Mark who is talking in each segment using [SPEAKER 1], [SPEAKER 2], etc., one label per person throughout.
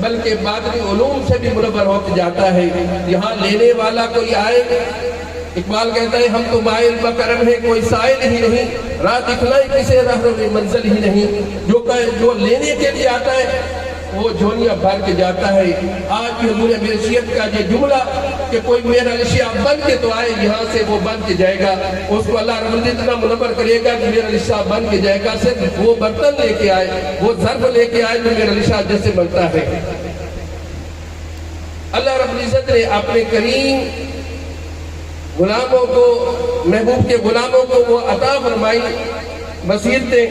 [SPEAKER 1] بلکہ باطنی علوم سے بھی منور ہوتے جاتا ہے۔ یہاں لینے والا کوئی آئے، اقبال کہتا ہے ہم تو مائل بکرم ہے کوئی سائل ہی نہیں، راہ دکھلائی کسے رہنم منزل ہی نہیں۔ جو لینے کے لیے آتا ہے وہ جھولیاں بھر کے جاتا ہے۔ آج بھی حضور میرشیت کا یہ جملہ کہ کوئی میرا رشیہ بن کے تو آئے، یہاں سے وہ بن کے جائے گا، اس کو اللہ رب العزت اتنا منور کرے گا کہ میرا رشیہ بن کے جائے گا۔ صرف وہ برتن لے کے آئے، وہ ظرف لے کے آئے جو میرا رشیہ جیسے بنتا ہے۔ اللہ رب العزت نے اپنے کریم غلاموں کو، محبوب کے غلاموں کو وہ عطا فرمائی بصیرتیں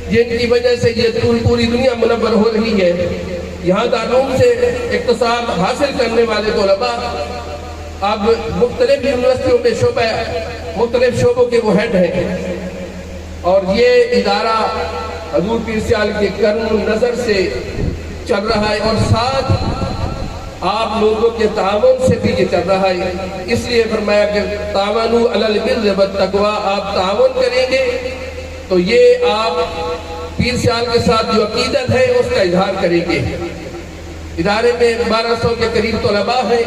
[SPEAKER 1] جن کی وجہ سے یہ پوری دنیا منور ہو رہی ہے۔ یہاں دارالعلوم سے اقتصاد حاصل کرنے والے طلباء اب مختلف یونیورسٹیوں میں مختلف شعبوں کے وہ ہیڈ ہیں، اور یہ ادارہ حضور پیر سیال کے کرم نظر سے چل رہا ہے، اور ساتھ آپ لوگوں کے تعاون سے بھی یہ چل رہا ہے۔ اس لیے فرمایا کہ تعاونوا علی البر والتقوی، آپ تعاون کریں گے تو یہ آپ پیر سیال کے ساتھ جو عقیدت ہے اس کا اظہار کریں گے۔ ادارے میں 1200 کے قریب طلباء ہیں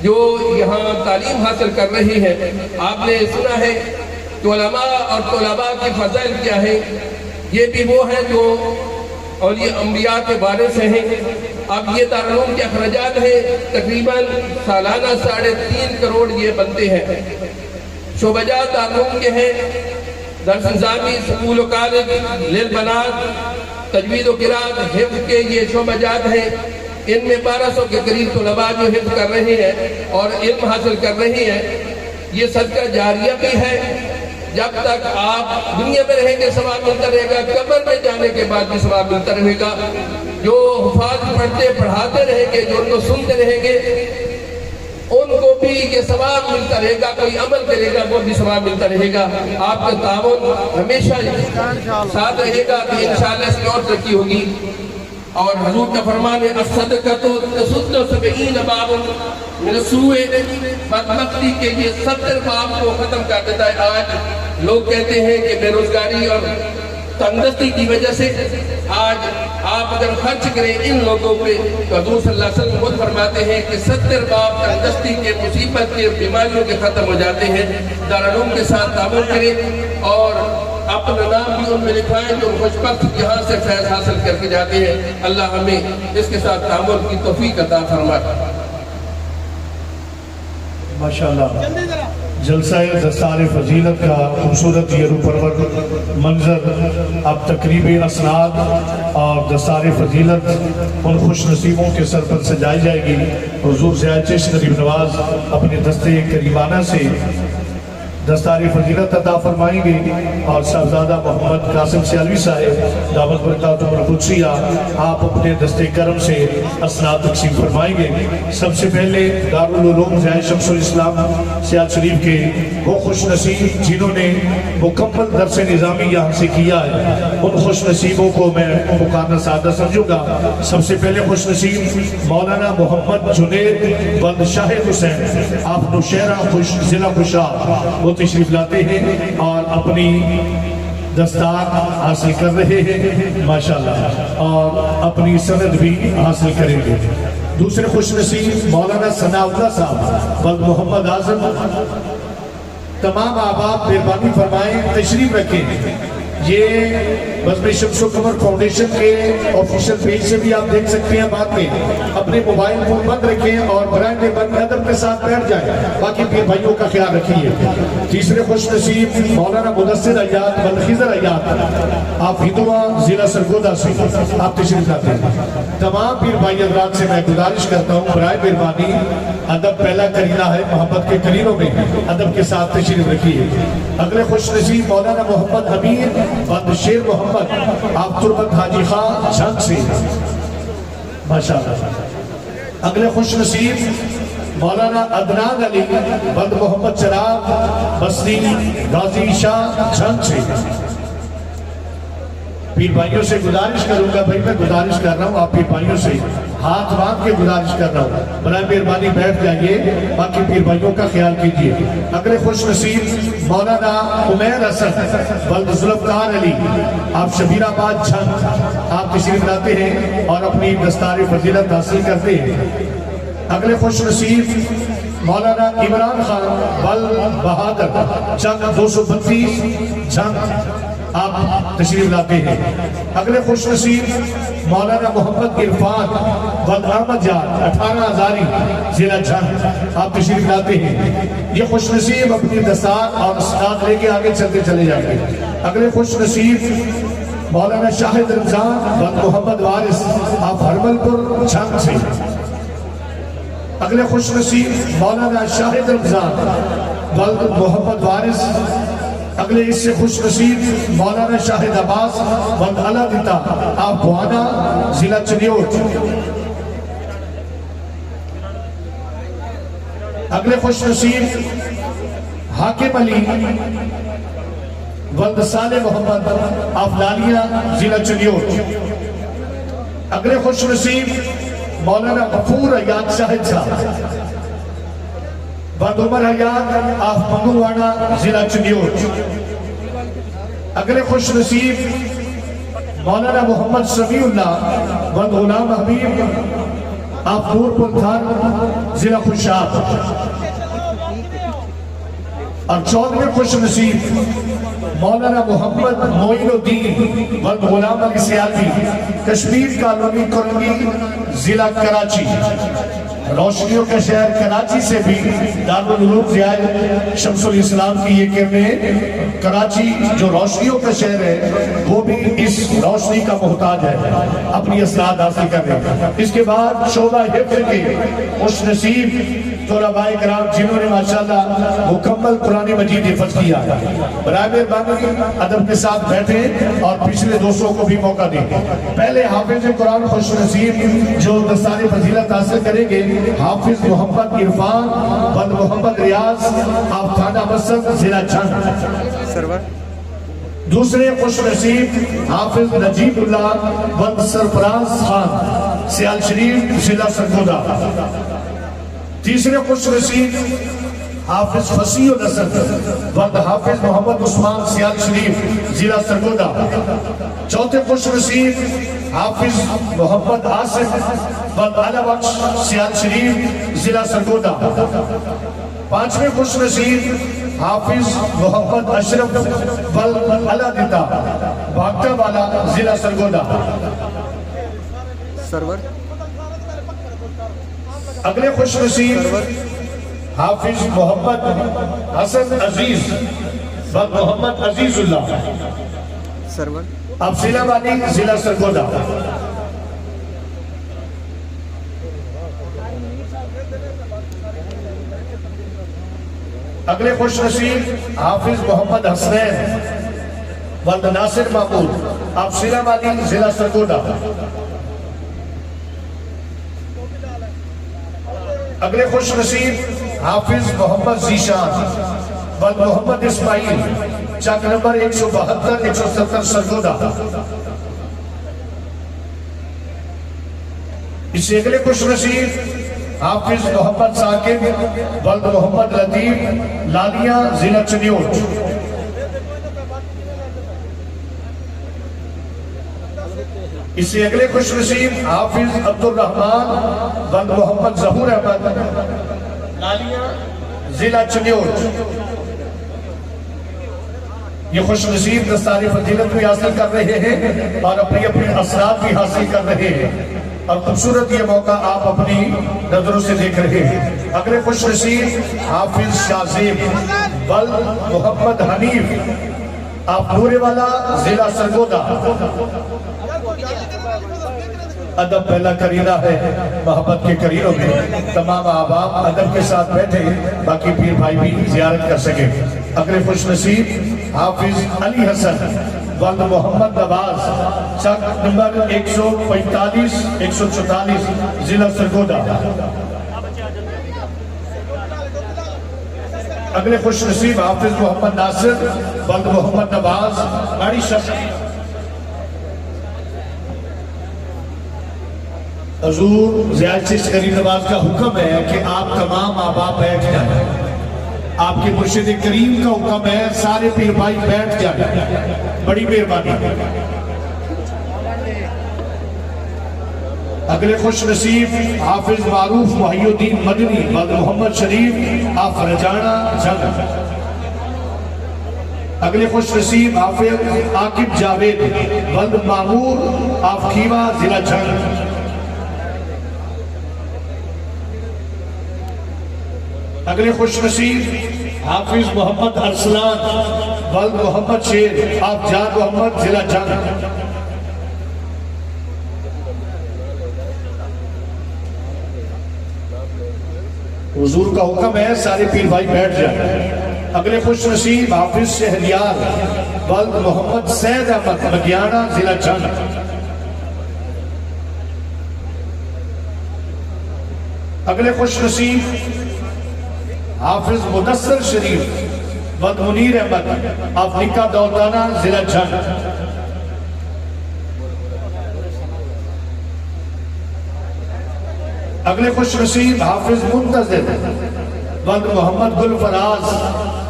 [SPEAKER 1] جو یہاں تعلیم حاصل کر رہے ہیں۔ آپ نے سنا ہے کہ علماء اور طلباء کی فضائل کیا ہے، یہ بھی وہ ہیں جو اولیاء انبیاء کے بارے سے ہیں۔ اب یہ دارالعلوم کے اخراجات ہیں، تقریباً سالانہ 3.5 کروڑ یہ بنتے ہیں۔ شعبجات دارالعلوم کے ہیں، درس نظامی، سکول و کالج، للبنات، تجوید و قرات، حفظ کے یہ شعبجات ہیں۔ ان میں 1200 کے قریب طلباء جو حفظ کر رہے ہیں اور علم حاصل کر رہے ہیں۔ یہ صدقہ جاریہ بھی ہے، جب تک آپ دنیا میں رہیں گے ثواب ملتا رہے گا، قبر میں جانے کے بعد بھی ثواب ملتا رہے گا۔ جو حفاظ پڑھتے پڑھاتے رہیں گے، جو ان کو سنتے رہیں گے، ان کو بھی یہ ثواب ملتا رہے گا، کوئی عمل کرے گا وہ بھی ثواب ملتا رہے گا۔ آپ کا تعاون ہمیشہ ساتھ رہے گا کہ انشاءاللہ اس میں اور ترقی ہوگی۔ اور حضور کا فرمان ہے الصدقۃ تسد 70 باب من السوء، بدبختی کے یہ 70 باب کو ختم کر دیتا ہے۔ آج لوگ کہتے ہیں کہ بے روزگاری اور تنگدستی کی وجہ سے آج آپ اگر خرچ کریں ان لوگوں پہ تو حضور صلی اللہ علیہ وسلم خود فرماتے ہیں کہ 70 باب تنگدستی کے، مصیبت کے، بیماریوں کے ختم ہو جاتے ہیں۔ دارالعلوم کے ساتھ تعاون کریں اور اپنا نام بھی ان میں لکھوائیں جو خوش بخت یہاں سے فیض حاصل کر کے جاتے ہیں۔ اللہ ہمیں اس کے ساتھ تعاون کی توفیق عطا فرمائے۔
[SPEAKER 2] ماشاءاللہ، جلسہ دستار فضیلت کا خوبصورت یہ روپرور منظر اب تقریب اسناد اور دستار فضیلت ان خوش نصیبوں کے سر پر سجائی جائے گی۔ حضور ضیاء چشت غریب نواز اپنے دستے کریمانہ سے دستار فضیلت عطا فرمائیں گے، اور صاحبزادہ محمد قاسم سیالوی صاحب دعوت برکاتہ القدسیہ آپ اپنے دستے کرم سے اسناد تقسیم فرمائیں گے۔ سب سے پہلے دارالعلوم ضیاء شمس الاسلام سیال شریف کے وہ خوش نصیب جنہوں نے مکمل درس نظامی یہاں سے کیا ہے، ان خوش نصیبوں کو میں مقارنہ سادہ سمجھوں گا۔ سب سے پہلے خوش نصیب مولانا محمد جنید بند شاہد حسین، آپ نوشہرہ ضلع خوشاب، وہ تشریف لاتے ہیں اور اپنی دستار حاصل کر رہے ہیں ماشاءاللہ، اور اپنی سند بھی حاصل کریں گے۔ دوسرے خوش نصیب مولانا ثناء اللہ صاحب بلد محمد اعظم، تمام احباب مہربانی فرمائیں تشریف رکھیں۔ یہ بزم شمس و قمر فاؤنڈیشن کے آفیشل پیج سے بھی آپ دیکھ سکتے ہیں۔ بعد میں اپنے موبائل فون بند رکھیں اور برائے مہربانی ادب کے ساتھ بیٹھ جائیں، باقی پھر بھائیوں کا خیال رکھیے۔ تیسرے خوش نصیب مولانا مدثر ایاد بلخیزر ایاد، آپ ہندوا ضلع سرگودا سے آپ تشریف لاتے ہیں۔ تمام پیر بھائی حضرات سے میں گزارش کرتا ہوں برائے مہربانی ادب پہلا کرینہ ہے، محبت کے کرینوں میں ادب کے ساتھ تشریف رکھیے۔ اگلے خوش نصیب مولانا محمد امیر بند شیر محمد، آپ تربت حاجی خان جھنگ سے ماشاءاللہ۔ اگلے خوش نصیب مولانا عدنان علی بند محمد چراغ بصری غازی شاہ جھنگ سے۔ پیر بھائیوں سے گزارش کروں گا، بھائی میں گزارش کر رہا ہوں آپ پیر بھائیوں سے ہاتھ باندھ کے گزارش کر رہا ہوں، برائے مہربانی بیٹھ جائیے، باقی پیر بھائیوں کا خیال کیجیے۔ اگلے خوش نصیب مولانا عمیر حسن بلد ذوالفقار علی، آپ شبیر آباد جھنگ، آپ تشریف لاتے ہیں اور اپنی دستار فضیلت حاصل کرتے ہیں۔ اگلے خوش نصیب مولانا عمران خان بلد بہادر جنگ 232 جنگ، آپ تشریف لاتے ہیں۔ اگلے خوش نصیب مولانا محمد عرفان بلد احمد جان 18 ہزاری ضلع جھنگ، آپ تشریف لاتے ہیں۔ یہ خوش نصیب اپنی دستار اور اسناد لے کے آگے چلتے چلے جائیں گے۔ اگلے خوش نصیب مولانا شاہد رمضان بلد محمد وارث، آپ ہرمل پور جھنگ سے۔ اگلے خوش نصیب مولانا شاہد رمضان بلد محمد وارث۔ اگلے اس سے خوش نصیب مولانا شاہد عباس بلد علا دیتا، آپ بوانا ضلع چنیوٹ۔ اگلے خوش نصیب حاکم علی بلد صالح محمد، آپ لالیہ ضلع چنیوٹ۔ اگلے خوش نصیب مولانا غفور حیات شاہد صاحب بلد عمر حیات، آپ منگوانا ضلع چنیوٹ۔ اگلے خوش نصیب مولانا محمد سمیع اللہ بلد غلام حبیب، آپ نور پور تھان ضلع خوشاب۔ اور 14ویں خوش نصیب مولانا محمد معین الدین بلد غلام علی سیاتی، کشمیر کالونی کرنگی ضلع کراچی۔ روشنیوں کا شہر کراچی سے بھی دارالعلوم ضیاء شمس الاسلام کی یہ کہنے ہیں، کراچی جو روشنیوں کا شہر ہے وہ بھی اس روشنی کا محتاج ہے اپنی اسناد حاصل کرنے۔ اس کے بعد شعبہ حفظ کے خوش نصیب طلباء کرام جنہوں نے ماشاءاللہ مکمل قرآن مجید حفظ کیا، برائے مہربانی ادب کے ساتھ بیٹھے اور پچھلے دوستوں کو بھی موقع دیں۔ پہلے حافظ قرآن خوش نصیب جو دستار فضیلت حاصل کریں گے حافظ محمد عرفان بلد محمد ریاض، آپ تھانہ مسد ضلع جھنگ۔ دوسرے خوش نصیب حافظ نجیب اللہ بلد سرفراز خان، سیال شریف ضلع سرگودا۔ تیسرے خوش نصیب حافظ فصیح النصر بلد حافظ محمد عثمان سیال شریف ضلع سرگودا۔ چوتھے خوش نصیب حافظ محمد آصف بلد اعلی بخش سیال شریف ضلع سرگودا۔ پانچویں خوش نصیب حافظ محمد اشرف بلد علا دیتا، بھاگتا والا ضلع سرگودا۔ اگلے خوش نصیب حافظ محمد حسن عزیز بلد محمد عزیز اللہ، اب ضلع والی ضلع سرگودا۔ اگلے خوش نصیب حافظ محمد حسنین بلد ناصر محمود، اب ضلع والی ضلع سرگودا۔ اگلے خوش نصیب حافظ محمد ذیشان بلد محمد اسماعیل، چک نمبر 172 170 سرگودا۔ اس سے اگلے خوش نصیب حافظ محمد ثاقب بلد محمد لطیف، لالیہ ضلع چنیوٹ۔ اس سے اگلے خوش نصیب حافظ عبد الرحمن بلد محمد ظہور احمد، لالیہ ضلع چنیوٹ۔ یہ خوش نصیب دستار فضیلت بھی حاصل کر رہے ہیں اور اپنی اپنی اسناد بھی حاصل کر رہے ہیں، اور خوبصورت یہ موقع آپ اپنی نظروں سے دیکھ رہے ہیں۔ اگلے خوش نصیب حافظ شازیب بلد محمد حنیف، آپ نورے والا ضلع سرگودا۔ ادب پہلا کرینہ ہے محبت کے کرینوں میں، تمام احباب ادب کے ساتھ بیٹھے باقی پیر بھائی بھی زیارت کر سکے۔ اگلے خوش نصیب حافظ علی حسن بلد محمد نواز، چک نمبر 145 144 ضلع سرگودا۔ اگلے خوش نصیب حافظ محمد ناصر بلد محمد نواز، بڑی شخص۔ حضور زیادہ سے قریب نواز کا حکم ہے کہ آپ تمام آبا بیٹھ جائیں. آپ کے مرشد کریم کا حکم ہے سارے پیر بھائی بیٹھ جائیں. بڑی مہربانی. اگلے خوش نصیب حافظ معروف محی الدین مدنی ولد محمد شریف آف رجانہ جنگ. اگلے خوش نصیب حافظ عاقب جاوید ولد معمور آف کھیوا ضلع جنگ. اگلے خوش نصیب حافظ محمد ارسلان ولد محمد شیر آف جان محمد ضلع جنگ. حضور کا حکم ہے سارے پیر بھائی بیٹھ جائیں. اگلے خوش نصیب حافظ شہریار ولد محمد سید احمد مگیانہ ضلع جنگ. اگلے خوش نصیب حافظ مدثر شریف ولد منیر احمد آف نکا دولتانہ ضلع جنگ. اگلے خوش نصیب حافظ منتظر ولد محمد گل فراز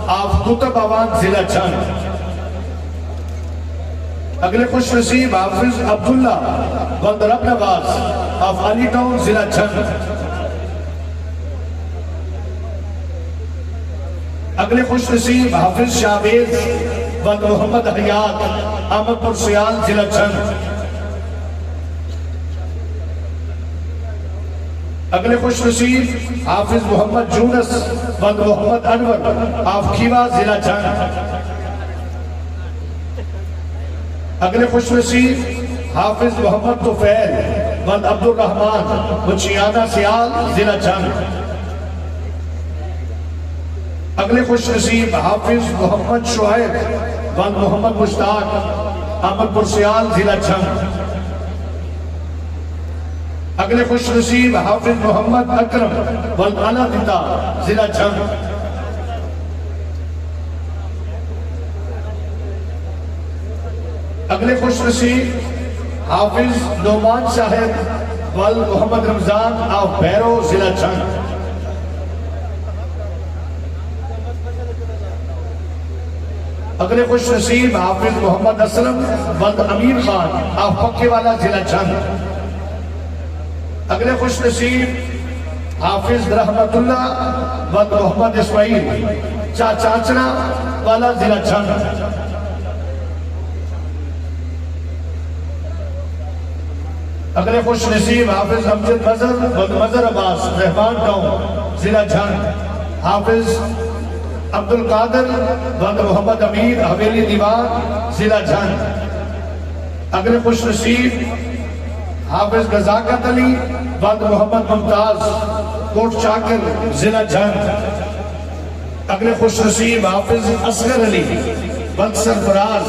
[SPEAKER 2] آف قطب آباد ضلع جنگ. اگلے خوش نصیب حافظ عبداللہ ولد رب نواز آف علی ٹاؤن ضلع جنگ. اگلے خوش نصیب حافظ شاہبیز ولد محمد حیات احمد پور سیال ضلع جنگ. اگلے خوش نصیب حافظ محمد جونس ولد محمد انور آف کھیوا ضلع جنگ. اگلے خوش نصیب حافظ محمد طفیل ولد عبد الرحمن مچیانہ سیال ضلع جنگ. اگلے خوش نصیب حافظ محمد شعیب ولد محمد مشتاق احمد پور سیال ضلع جنگ. اگلے خوش نصیب حافظ محمد اکرم ولد اعلیٰ دتا ضلع جنگ. اگلے خوش نصیب حافظ نعمان صاحب ولد محمد رمضان آف بھیرو ضلع جنگ. اگلے خوش نصیب حافظ محمد اسلم ولد امیر خان آف پکے والا ضلع جنگ. اگلے خوش نصیب حافظ رحمت اللہ ولد محمد اسماعیل چاچڑا والا ضلع جنگ. اگلے خوش نصیب حافظ امجد مظہر ولد مظہر عباس رحمان ٹاؤن ضلع جنگ. حافظ عبد القادر ولد محمد امیر حویلی دیوان ضلع جنگ. اگلے خوش نصیب حافظ غزاقت علی ولد محمد ممتاز کوٹ چاکر ضلع جنگ. اگلے خوش نصیب حافظ اصغر علی ولد سرفراز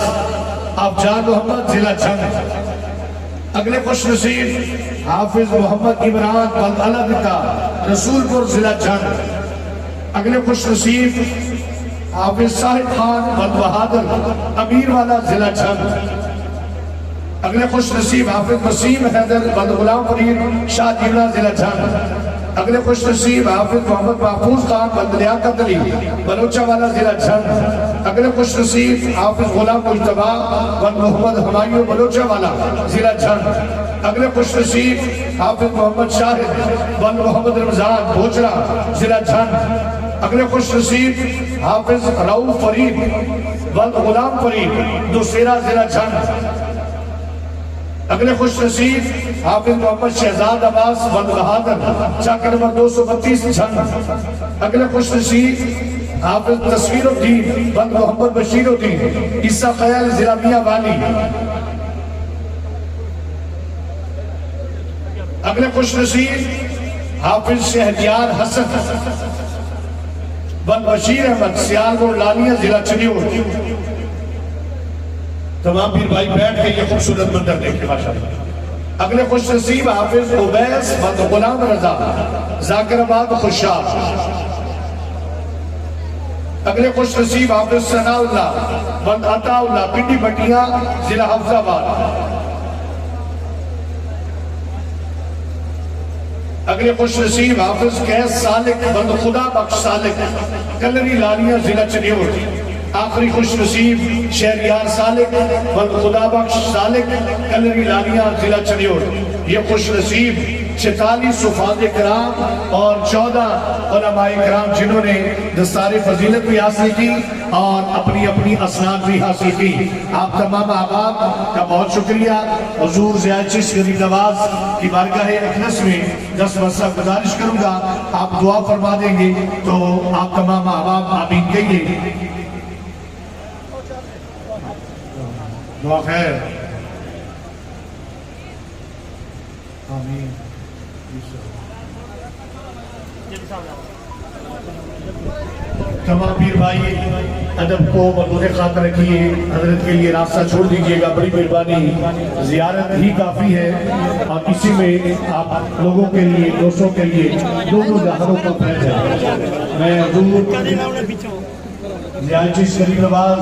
[SPEAKER 2] آف جان محمد ضلع جنگ. اگلے خوش نصیب حافظ محمد عمران ولد اعلیٰ دتا رسول پور ضلع جنگ. اگلے خوش نصیب حافظ صاحب خان ولد بہادر امیر والا ضلع جنگ. اگلے خوش نصیب حافظ وسیم حیدر ولد غلام فرید شاہ جیولہ ضلع جنگ. اگلے خوش نصیب حافظ محمد محفوظ خان ولد لیاقت علی بلوچہ والا ضلع جنگ. اگلے خوش نصیب حافظ غلام مجتبیٰ ولد محمد ہمایوں بلوچہ والا ضلع جنگ. اگلے خوش نصیب حافظ محمد شاہد ولد محمد رمضان بھوچرا ضلع جنگ. اگلے خوش نصیب حافظ رؤوف فرید ولد غلام فرید دوسیرہ ضلع جنگ. اگلے خوش نصیب حافظ محمد شہزاد عباس ولد بہادر چاکر نمبر 232 جنگ. اگلے خوش نصیب حافظ تصویر الدین ولد محمد بشیر الدین عیسیٰ خیال ضلع میاں والی. اگلے خوش نصیب حافظ شہریار حسن ولد بشیر احمد سیالکوٹ لالیہ ضلع چنیور. تمام پیر بھائی بیٹھ کے یہ خوبصورت منظر دیکھیں ماشاءاللہ. اگلے خوش نصیب حافظ عبیس ولد غلام رضا ذاکر آباد خوشاب. اگلے خوش نصیب حافظ ثناء اللہ ولد عطا اللہ پنڈی بٹیاں ضلع حفظ آباد. اگلے خوش نصیب حافظ قیس سالک بند خدا بخش سالک کلری لالیاں ضلع چنیور۔ آخری خوش نصیب شہریار سالک بند خدا بخش سالک کلری لالیاں ضلع چنیور۔ یہ خوش نصیب 46 حفاظ کرام اور 14 علماء کرام جنہوں نے دستار فضیلت بھی حاصل کی اور اپنی اپنی اسناد بھی حاصل کی۔ آپ تمام احباب کا بہت شکریہ۔ حضور ضیاء چشت غریب نواز کی بارگاہ اقدس میں 10 مرتبہ گزارش کروں گا، آپ دعا فرما دیں گے تو آپ تمام احباب آمین کہیے۔ دعا خیر۔ آمین۔ تمام پیر بھائی ادب کو مردود خاطر رکھیے، حضرت کے لیے راستہ چھوڑ دیجئے گا، بڑی مہربانی، زیارت ہی کافی ہے اور اسی میں آپ لوگوں کے لیے، دوستوں کے لیے دونوں جہانوں کو پھیل جائے۔ میں حضور ضیاء چشت غریب نواز،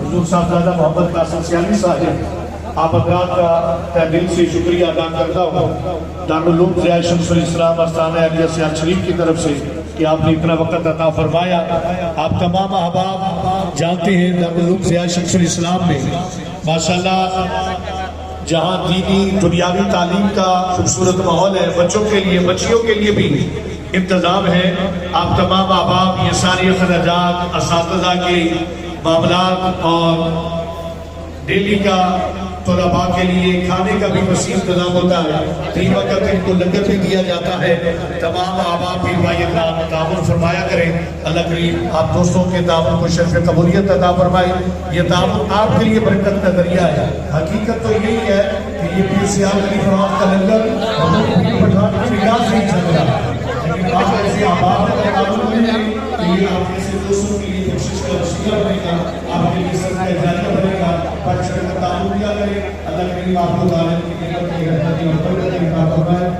[SPEAKER 2] حضور صاحبزادہ محمد قاسم سیالی صاحب، آپ حضرات کا تہ دل سے شکریہ ادا کرتا ہوں دارالعلوم ضیاء شمس الاسلام آستانہ اہلیہ سیال شریف کی طرف سے کہ آپ نے اتنا وقت عطا فرمایا۔ آپ تمام احباب جانتے ہیں دارالعلوم ضیاء شمس الاسلام میں ماشاءاللہ جہاں دینی دنیاوی تعلیم کا خوبصورت ماحول ہے، بچوں کے لیے، بچیوں کے لیے بھی انتظام ہے۔ آپ تمام احباب یہ ساری اخراجات، اساتذہ کے معاملات اور ڈیلی کا طلباء کے لیے کھانے کا بھی وسیع انتظام ہوتا ہے، 3 وقت ان کو لنگر بھی دیا جاتا ہے۔ تمام احباب پیر بھائی اپنا تعاون فرمایا کریں، اللہ کریم آپ دوستوں کے تعاون کو شرف قبولیت عطا فرمائے۔ یہ تعاون آپ کے لیے برکت کا ذریعہ ہے۔ حقیقت تو یہی ہے کہ یہ پیر سیال خلیفہ نواز کا لنگر حضور پیر پٹھان کی نگاہ سے ہی چل رہا ہے، لیکن آپ ایسے احباب کا تعاون ملے کہ یہ آپ جیسے دوستوں کے لیے کوشش کا وسیلہ بنے گا، آپ کے لیے صدقہ جاریہ بنے گا، بچوں کا تعاون کیا کرے۔ اللہ کریم آپ کو تعلیم کی نعمت کی رحمت کی برکت عطا فرمائے۔